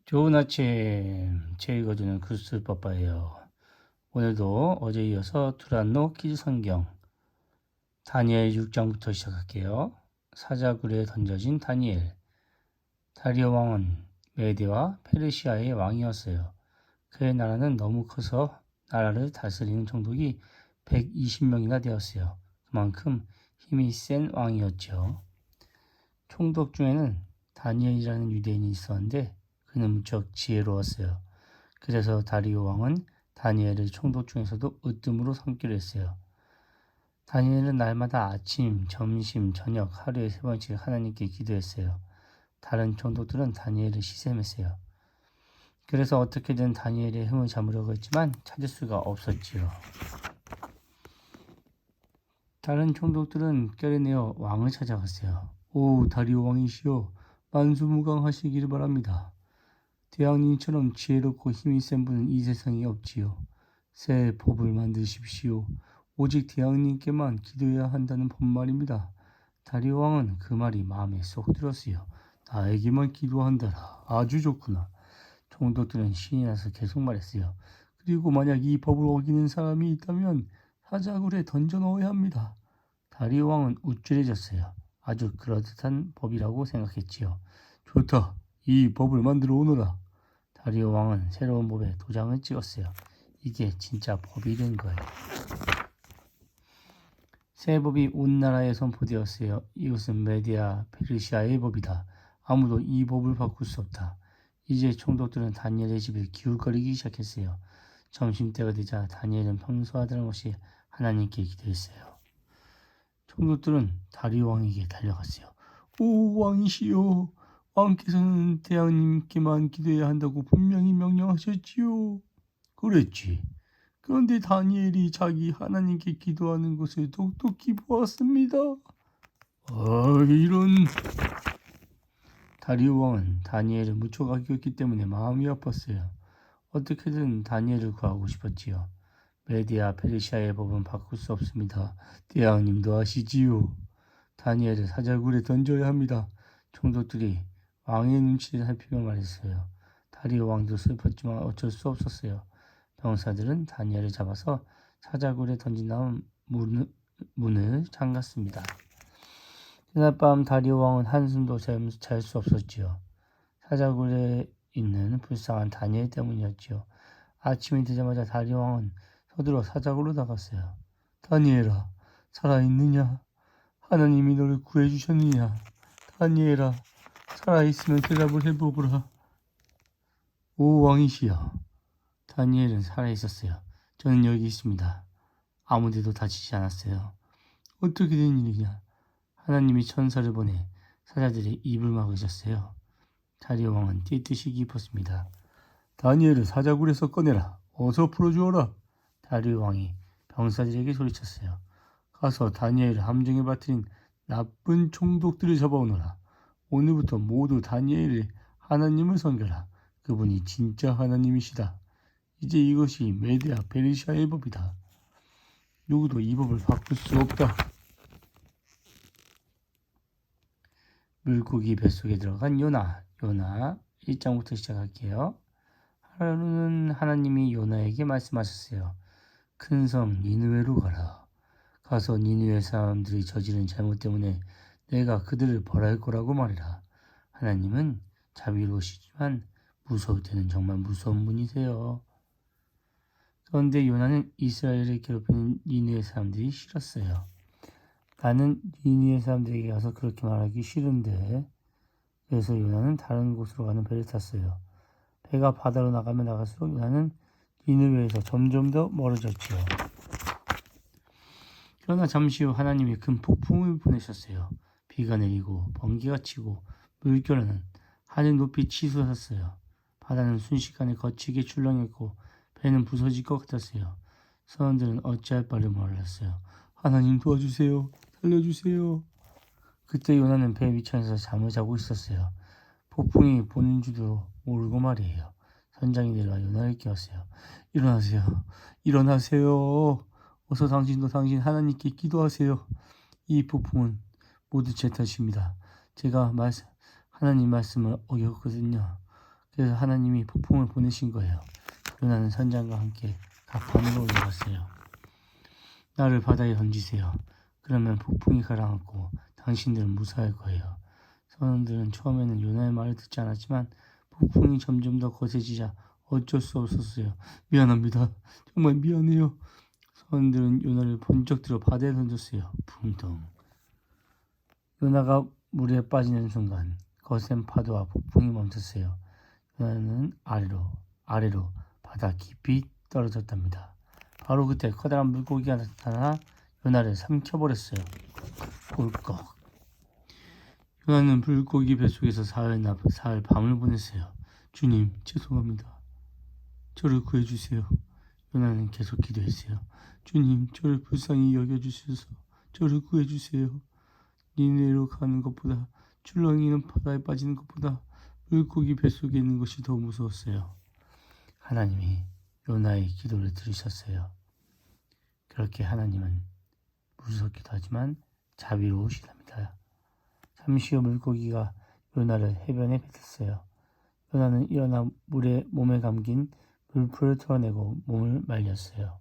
좋은 아침, 제 읽어주는 글쓰 빠빠예요. 오늘도 어제 이어서 두란노 퀴즈 성경 다니엘 6장부터 시작할게요. 사자굴에 던져진 다니엘. 다리오 왕은 메대와 페르시아의 왕이었어요. 그의 나라는 너무 커서 나라를 다스리는 총독이 120명이나 되었어요. 그만큼 힘이 센 왕이었죠. 총독 중에는 다니엘이라는 유대인이 있었는데 그는 무척 지혜로웠어요. 그래서 다리오 왕은 다니엘을 총독 중에서도 으뜸으로 삼기로 했어요. 다니엘은 날마다 아침, 점심, 저녁 하루에 3번씩 하나님께 기도했어요. 다른 총독들은 다니엘을 시샘했어요. 그래서 어떻게든 다니엘의 흠을 잡으려고 했지만 찾을 수가 없었지요. 다른 총독들은 껴려내어 왕을 찾아갔어요. 오, 다리오 왕이시여, 만수무강하시기를 바랍니다. 대왕님처럼 지혜롭고 힘이 센 분은 이 세상에 없지요. 새 법을 만드십시오. 오직 대왕님께만 기도해야 한다는 법 말입니다. 다리오 왕은 그 말이 마음에 쏙 들었어요. 나에게만 기도한다라. 아주 좋구나. 총독들은 신이 나서 계속 말했어요. 그리고 만약 이 법을 어기는 사람이 있다면 사자굴에 던져 넣어야 합니다. 다리오 왕은 우쭐해졌어요. 아주 그럴듯한 법이라고 생각했지요. 좋다. 이 법을 만들어 오너라. 다리오 왕은 새로운 법에 도장을 찍었어요. 이게 진짜 법이 된 거예요. 새 법이 온 나라에 선포되었어요. 이것은 메디아 페르시아의 법이다. 아무도 이 법을 바꿀 수 없다. 이제 총독들은 다니엘의 집에 기울거리기 시작했어요. 점심때가 되자 다니엘은 평소와 다름없이 하나님께 기도했어요. 총독들은 다리오 왕에게 달려갔어요. 오, 왕이시여, 왕께서는 대왕님께만 기도해야 한다고 분명히 명령하셨지요. 그랬지. 그런데 다니엘이 자기 하나님께 기도하는 것을 똑똑히 보았습니다. 이런. 다리오 왕은 다니엘을 무척 아꼈기 때문에 마음이 아팠어요. 어떻게든 다니엘을 구하고 싶었지요. 메디아 페르시아의 법은 바꿀 수 없습니다. 대왕님도 아시지요. 다니엘을 사자굴에 던져야 합니다. 총독들이 왕의 눈치를 살피며 말했어요. 다리오 왕도 슬펐지만 어쩔 수 없었어요. 병사들은 다니엘을 잡아서 사자굴에 던진 다음 문을 잠갔습니다. 그날 밤 다리오 왕은 한숨도 잘 수 없었지요. 사자굴에 있는 불쌍한 다니엘 때문이었지요. 아침이 되자마자 다리오 왕은 서둘러 사자굴로 나갔어요. 다니엘아, 살아있느냐? 하나님이 너를 구해주셨느냐? 다니엘아, 살아있으면 대답을 해보거라. 오, 왕이시여. 다니엘은 살아있었어요. 저는 여기 있습니다. 아무데도 다치지 않았어요. 어떻게 된 일이냐? 하나님이 천사를 보내 사자들의 입을 막으셨어요. 다리오 왕은 띠뜻이 깊었습니다. 다니엘을 사자굴에서 꺼내라. 어서 풀어주어라. 다리오 왕이 병사들에게 소리쳤어요. 가서 다니엘을 함정에 빠뜨린 나쁜 총독들을 잡아오너라. 오늘부터 모두 다니엘을 하나님을 섬겨라. 그분이 진짜 하나님이시다. 이제 이것이 메디아 페르시아의 법이다. 누구도 이 법을 바꿀 수 없다. 물고기 뱃속에 들어간 요나 1장부터 시작할게요. 하루는 하나님이 요나에게 말씀하셨어요. 큰 성 니느웨로 가라. 가서 니느웨 사람들이 저지른 잘못 때문에 내가 그들을 벌할 거라고 말해라. 하나님은 자비로우시지만 무서울 때는 정말 무서운 분이세요. 그런데 요나는 이스라엘을 괴롭히는 니느웨 사람들이 싫었어요. 나는 니느웨 사람들에게 가서 그렇게 말하기 싫은데, 그래서 요나는 다른 곳으로 가는 배를 탔어요. 배가 바다로 나가면 나갈수록 요나는 니느웨에서 점점 더 멀어졌지요. 그러나 잠시 후 하나님이 큰 폭풍을 보내셨어요. 비가 내리고 번개가 치고 물결은 하늘 높이 치솟았어요. 바다는 순식간에 거치게 출렁였고 배는 부서질 것 같았어요. 선원들은 어찌할 바를 몰랐어요. 하나님 도와주세요. 살려주세요. 그때 요나는 배 위층에서 잠을 자고 있었어요. 폭풍이 보는 줄도 모르고 말이에요. 선장이 내려와 요나를 깨웠어요. 일어나세요. 일어나세요. 어서 당신 하나님께 기도하세요. 이 폭풍은 모두 제 탓입니다. 제가 하나님 말씀을 어겼거든요. 그래서 하나님이 폭풍을 보내신 거예요. 요나는 선장과 함께 갑판으로 올라갔어요. 나를 바다에 던지세요. 그러면 폭풍이 가라앉고 당신들은 무사할 거예요. 선원들은 처음에는 요나의 말을 듣지 않았지만 폭풍이 점점 더 거세지자 어쩔 수 없었어요. 미안합니다. 정말 미안해요. 선원들은 요나를 번쩍 들어 바다에 던졌어요. 붕덩. 요나가 물에 빠지는 순간 거센 파도와 폭풍이 멈췄어요. 요나는 아래로 바다 깊이 떨어졌답니다. 바로 그때 커다란 물고기가 나타나 요나를 삼켜버렸어요. 꿀꺽. 요나는 물고기 뱃속에서 사흘 밤을 보냈어요. 주님, 죄송합니다. 저를 구해주세요. 요나는 계속 기도했어요. 주님, 저를 불쌍히 여겨주셔서 저를 구해주세요. 니네로 가는 것보다 출렁이는 바다에 빠지는 것보다 물고기 뱃속에 있는 것이 더 무서웠어요. 하나님이 요나의 기도를 들으셨어요. 그렇게 하나님은 무섭기도 하지만 자비로우시답니다. 잠시 후 물고기가 요나를 해변에 뱉었어요. 요나는 일어나 물에 몸에 감긴 물풀을 털어내고 몸을 말렸어요.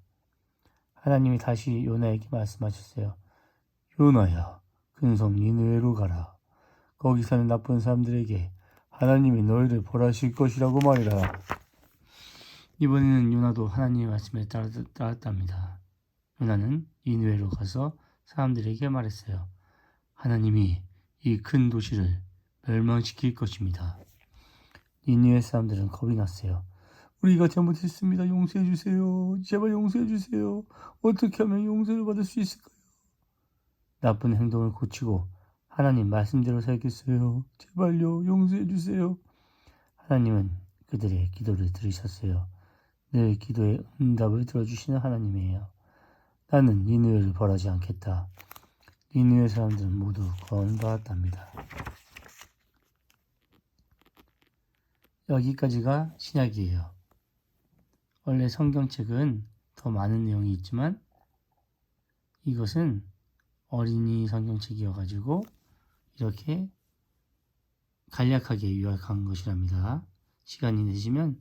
하나님이 다시 요나에게 말씀하셨어요. 요나야, 근성 니느웨로 가라. 거기 사는 나쁜 사람들에게 하나님이 너희를 벌하실 것이라고 말이라. 이번에는 요나도 하나님의 말씀에 따랐답니다. 요나는 니느웨로 가서 사람들에게 말했어요. 하나님이 이 큰 도시를 멸망시킬 것입니다. 니느웨 사람들은 겁이 났어요. 우리가 잘못했습니다. 용서해 주세요. 제발 용서해 주세요. 어떻게 하면 용서를 받을 수 있을까요? 나쁜 행동을 고치고 하나님 말씀대로 살겠어요. 제발요. 용서해 주세요. 하나님은 그들의 기도를 들으셨어요. 늘 기도의 응답을 들어주시는 하나님이에요. 나는 니느웨를 벌하지 않겠다. 니느웨 사람들은 모두 구원받았답니다. 여기까지가 신약이에요. 원래 성경책은 더 많은 내용이 있지만 이것은 어린이 성경책이어가지고 이렇게 간략하게 요약한 것이랍니다. 시간이 되시면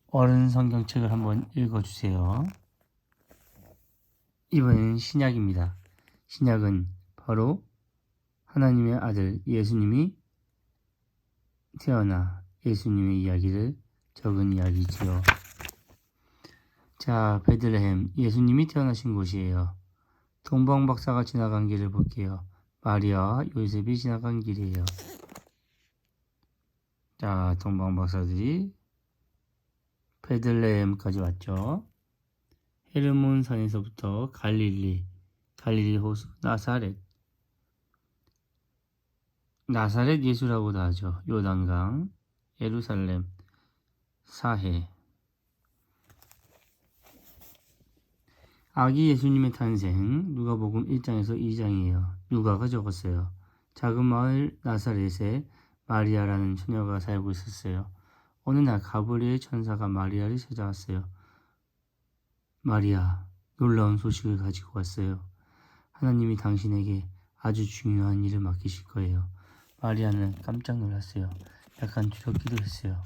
어른 성경책을 한번 읽어주세요. 이번엔 신약입니다. 신약은 바로 하나님의 아들 예수님이 태어나 예수님의 이야기를 적은 이야기지요. 자, 베들레헴, 예수님이 태어나신 곳이에요. 동방박사가 지나간 길을 볼게요. 마리아와 요셉이 지나간 길이에요. 자, 동방박사들이 베들레헴까지 왔죠. 헤르몬 산에서부터 갈릴리 호수, 나사렛 예수라고도 하죠. 요단강, 예루살렘, 사해. 아기 예수님의 탄생, 누가복음 1장에서 2장이에요. 누가가 적었어요. 작은 마을 나사렛에 마리아라는 처녀가 살고 있었어요. 어느 날 가브리엘 천사가 마리아를 찾아왔어요. 마리아, 놀라운 소식을 가지고 왔어요. 하나님이 당신에게 아주 중요한 일을 맡기실 거예요. 마리아는 깜짝 놀랐어요. 약간 두렵기도 했어요.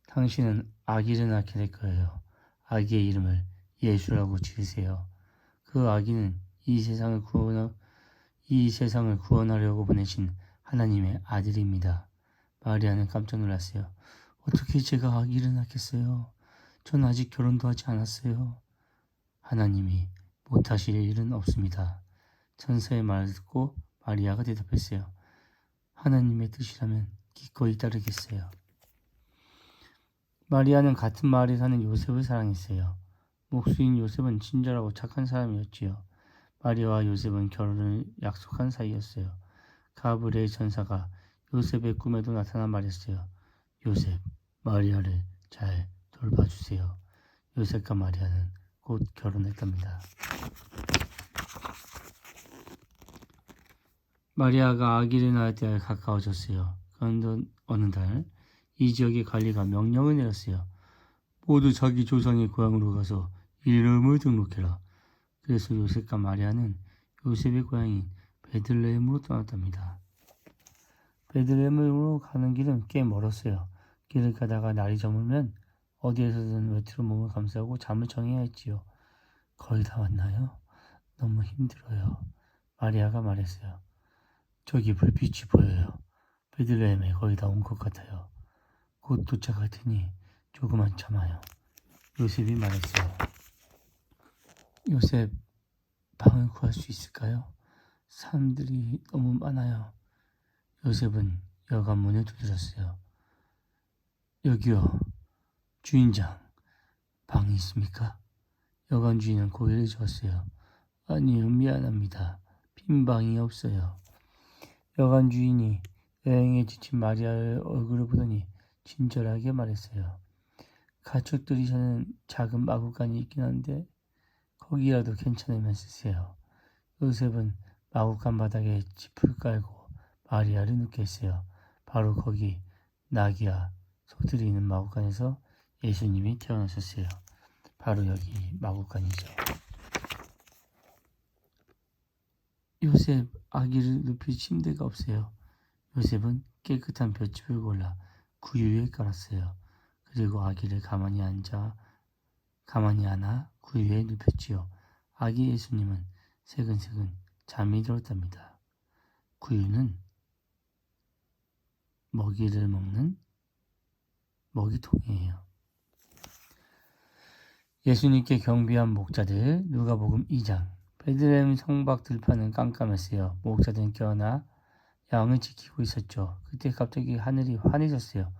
당신은 아기를 낳게 될 거예요. 아기의 이름을 예수라고 지으세요. 그 아기는 이 세상을 구원하려고 보내신 하나님의 아들입니다. 마리아는 깜짝 놀랐어요. 어떻게 제가 아기를 낳겠어요? 전 아직 결혼도 하지 않았어요. 하나님이 못하실 일은 없습니다. 천사의 말을 듣고 마리아가 대답했어요. 하나님의 뜻이라면 기꺼이 따르겠어요. 마리아는 같은 마을에 사는 요셉을 사랑했어요. 목수인 요셉은 친절하고 착한 사람이었지요. 마리아와 요셉은 결혼을 약속한 사이였어요. 가브리엘 천사가 요셉의 꿈에도 나타나 말했어요. 요셉, 마리아를 잘 돌봐주세요. 요셉과 마리아는 곧 결혼했답니다. 마리아가 아기를 낳을 때가 가까워졌어요. 그런데 어느 날 이 지역의 관리가 명령을 내렸어요. 모두 자기 조상의 고향으로 가서 이름을 등록해라. 그래서 요셉과 마리아는 요셉의 고향인 베들레헴으로 떠났답니다. 베들레헴으로 가는 길은 꽤 멀었어요. 길을 가다가 날이 저물면 어디에서든 외투로 몸을 감싸고 잠을 청해야 했지요. 거의 다 왔나요? 너무 힘들어요. 마리아가 말했어요. 저기 불빛이 보여요. 베들레헴에 거의 다 온 것 같아요. 곧 도착할 테니 조금만 참아요. 요셉이 말했어요. 요셉, 방을 구할 수 있을까요? 사람들이 너무 많아요. 요셉은 여관 문을 두드렸어요. 여기요, 주인장, 방이 있습니까? 여관 주인은 고개를 저었어요. 아니요, 미안합니다. 빈 방이 없어요. 여관 주인이 여행에 지친 마리아의 얼굴을 보더니 친절하게 말했어요. 가축들이 사는 작은 마구간이 있긴 한데 거기라도 괜찮으면 쓰세요. 요셉은 마구간 바닥에 짚을 깔고 마리아를 눕게 했어요. 바로 거기 나귀와 소들이 있는 마구간에서 예수님이 태어나셨어요. 바로 여기 마구간이죠. 요셉, 아기를 눕힐 침대가 없어요. 요셉은 깨끗한 볏짚을 골라 구유에 깔았어요. 그리고 아기를 가만히 안아 구유에 눕혔지요. 아기 예수님은 새근새근 잠이 들었답니다. 구유는 먹이를 먹는 먹이통이에요. 예수님께 경비한 목자들. 누가복음 2장. 베들레헴 성곽 들판은 깜깜했어요. 목자들은 깨어나 양을 지키고 있었죠. 그때 갑자기 하늘이 환해졌어요.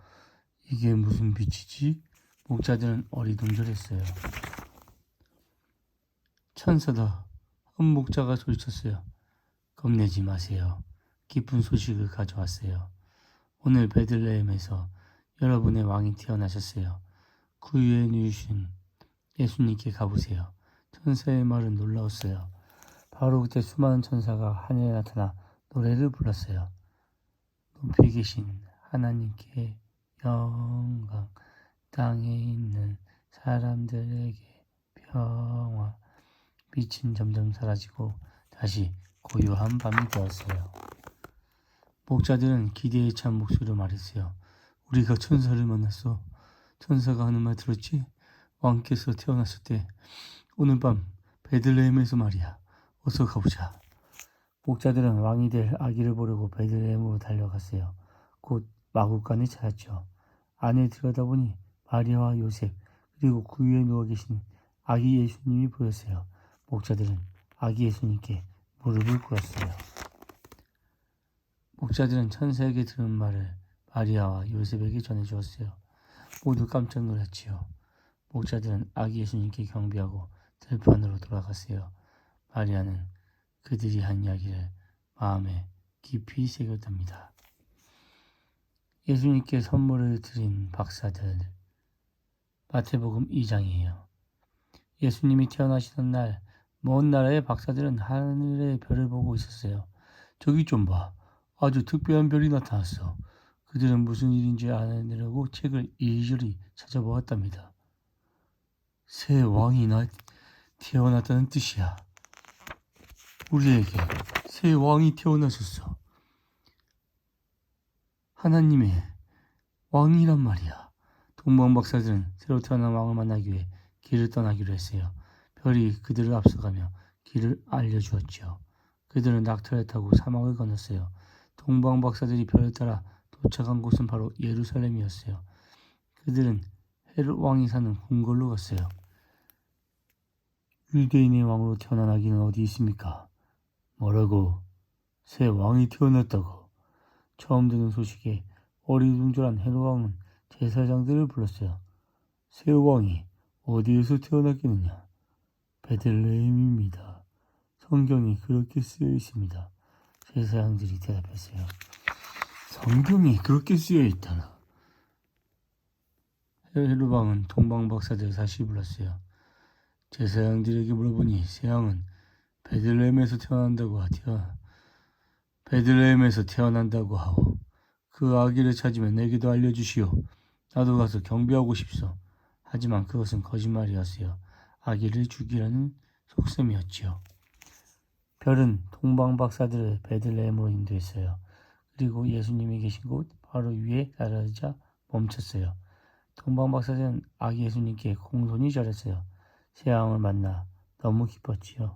이게 무슨 빛이지? 목자들은 어리둥절했어요. 천사다. 한 목자가 소리쳤어요. 겁내지 마세요. 기쁜 소식을 가져왔어요. 오늘 베들레헴에서 여러분의 왕이 태어나셨어요. 구유에 누우신 예수님께 가보세요. 천사의 말은 놀라웠어요. 바로 그때 수많은 천사가 하늘에 나타나 노래를 불렀어요. 높이 계신 하나님께 영광, 땅에 있는 사람들에게 평화. 빛은 점점 사라지고 다시 고요한 밤이 되었어요. 목자들은 기대에 찬 목소리로 말했어요. 우리가 천사를 만났어. 천사가 하는 말 들었지? 왕께서 태어났을 때 오늘 밤 베들레헴에서 말이야. 어서 가보자. 목자들은 왕이 될 아기를 보려고 베들레헴으로 달려갔어요. 곧 마구간을 찾았죠. 안에 들여다보니 마리아와 요셉 그리고 구유에 누워 계신 아기 예수님이 보였어요. 목자들은 아기 예수님께 무릎을 꿇었어요. 목자들은 천사에게 들은 말을 마리아와 요셉에게 전해주었어요. 모두 깜짝 놀랐지요. 목자들은 아기 예수님께 경배하고 들판으로 돌아갔어요. 마리아는 그들이 한 이야기를 마음에 깊이 새겼답니다. 예수님께 선물을 드린 박사들. 마태복음 2장이에요. 예수님이 태어나시던 날, 먼 나라의 박사들은 하늘의 별을 보고 있었어요. 저기 좀 봐. 아주 특별한 별이 나타났어. 그들은 무슨 일인지 알아내려고 책을 이리저리 찾아보았답니다. 새 왕이 태어났다는 뜻이야. 우리에게 새 왕이 태어나셨어. 하나님의 왕이란 말이야. 동방 박사들은 새로 태어난 왕을 만나기 위해 길을 떠나기로 했어요. 별이 그들을 앞서가며 길을 알려주었죠. 그들은 낙타를 타고 사막을 건넜어요. 동방 박사들이 별을 따라 도착한 곳은 바로 예루살렘이었어요. 그들은 헤롯 왕이 사는 궁궐로 갔어요. 유대인의 왕으로 태어난 아기는 어디 있습니까? 뭐라고? 새 왕이 태어났다고. 처음 듣는 소식에 어리둥절한 헤롯 왕은 제사장들을 불렀어요. 새 왕이 어디에서 태어났겠느냐? 베들레헴입니다. 성경이 그렇게 쓰여 있습니다. 제사장들이 대답했어요. 성경이 그렇게 쓰여 있다나? 헤롯 왕은 동방 박사들을 다시 불렀어요. 제사장들에게 물어보니 새 왕은 베들레헴에서 태어난다고 하오. 그 아기를 찾으면 내게도 알려주시오. 나도 가서 경배하고 싶소. 하지만 그것은 거짓말이었어요. 아기를 죽이라는 속셈이었지요. 별은 동방 박사들을 베들레헴으로 인도했어요. 그리고 예수님이 계신 곳 바로 위에 날아오자 멈췄어요. 동방박사들은 아기 예수님께 공손히 절했어요. 새왕을 만나 너무 기뻤지요.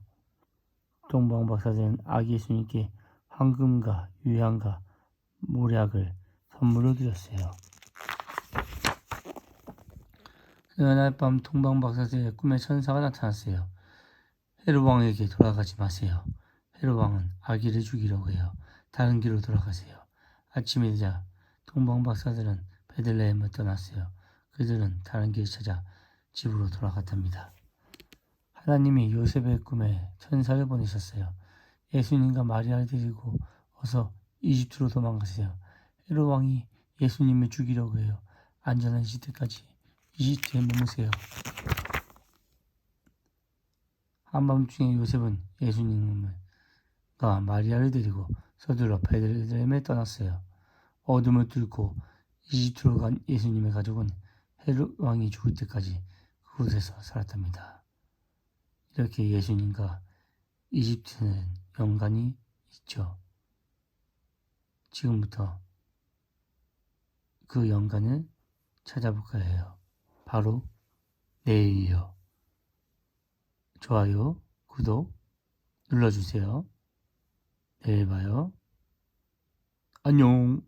동방박사들은 아기 예수님께 황금과 유향과 모략을 선물로 드렸어요. 그날 밤 동방박사들의 꿈에 천사가 나타났어요. 헤롯 왕에게 돌아가지 마세요. 헤롯 왕은 아기를 죽이려고 해요. 다른 길로 돌아가세요. 아침이 되자 동방박사들은 베들레헴을 떠났어요. 그들은 다른 길을 찾아 집으로 돌아갔답니다. 하나님이 요셉의 꿈에 천사를 보내셨어요. 예수님과 마리아를 데리고 어서 이집트로 도망가세요. 헤롯 왕이 예수님을 죽이려고 해요. 안전한 시대까지 이집트에 머무세요. 한밤중에 요셉은 예수님과 마리아를 데리고 서둘러 베들레헴에 떠났어요. 어둠을 뚫고 이집트로 간 예수님의 가족은 헤롯 왕이 죽을 때까지 그곳에서 살았답니다. 이렇게 예수님과 이집트는 연관이 있죠. 지금부터 그 연관을 찾아볼까 해요. 바로 내일이요. 좋아요, 구독 눌러주세요. 내일 봐요. 안녕.